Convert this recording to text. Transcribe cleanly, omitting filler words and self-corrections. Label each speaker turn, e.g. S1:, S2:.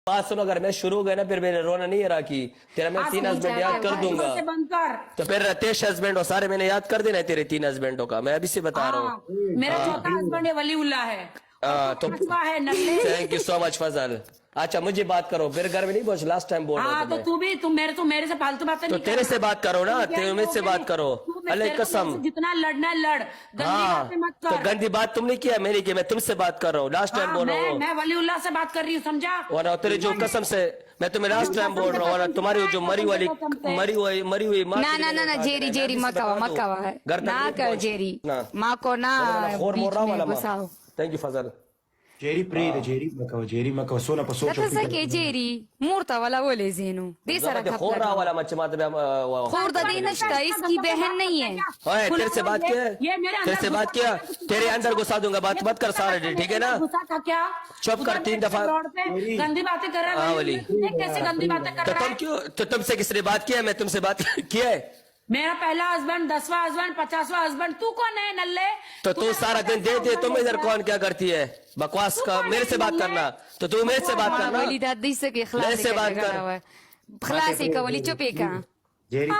S1: बात सुनो, अगर मैं शुरू हो गया ना फिर मेरे रोना नहीं है राखी, तेरा मैं 3 हस्बैंड याद कर दूंगा। तो फिर 23 हस्बैंड हो सारे मैंने याद कर देना है तेरे 3 हस्बैंडों का, मैं अभी से बता रहा हूँ।
S2: मेरा चौथा हस्बैंड है वलीउल्लाह है,
S1: तो
S2: है नल्ले।
S1: थैंक यू सो मच फजल। अच्छा मुझे बात करो, फिर घर में नहीं पहुंच, लास्ट टाइम बोल रहा
S2: हाँ तो तू मेरे से फालतू बातें
S1: तो
S2: नहीं
S1: तेरे से
S2: करना।
S1: बात करो ना, तेरे में से बात करो। अल्लाह कसम,
S2: जितना लड़ना है लड़, गंदी
S1: हाँ
S2: बातें मत
S1: तो
S2: कर।
S1: गंदी बात तुमने किया, मैंने की, मैं तुमसे बात कर रहा हूँ, लास्ट टाइम बोल रहा हूँ।
S2: मैं वलीउल्लाह से बात कर रही हूँ, समझा?
S1: वरना तेरे जो कसम से मैं तुम्हें लास्ट टाइम बोल रहा हूँ, वरना तुम्हारी जो मरी हुई माँ
S3: ना ना ना ना जेरी मकावा है ना कर जेरी माँ को ना बीच में घुसाओ।
S1: Thank you Fazal.
S4: जेरी मकावा सोना पसो
S3: तसं के जेरी मूर्ता वाला बोले जेनू दे सारा
S1: खोरा वाला मच्छी मात्र
S3: खोरदा दे नश्ता इसकी बहन नहीं है।
S1: ओए तेरे से बात किया, तेरे से बात किया, तेरे अंदर घुसा दूंगा, बात मत कर सारे, ठीक है ना?
S2: घुसा क्या?
S1: चुप कर 3 दफा।
S2: गंदी बातें कर रहा है वली, कैसे गंदी बातें कर
S1: तो
S2: रहा
S1: तुम
S2: है?
S1: क्यों, तो तुमसे किसने बात किया? मैं तुमसे बात किया है?
S2: मेरा पहला हस्बैंड, 10वां हस्बैंड, 50वां हस्बैंड, तू कौन है नल्ले?
S1: तो तू सारा दिन दे तुम इधर कौन क्या करती है बकवास का? मेरे से बात करना, तो तू मेरे से बात करना,
S3: वली दादी से के
S1: मेरे से बात कर।
S3: खलासी का वली चुप है कहाँ
S4: जेरी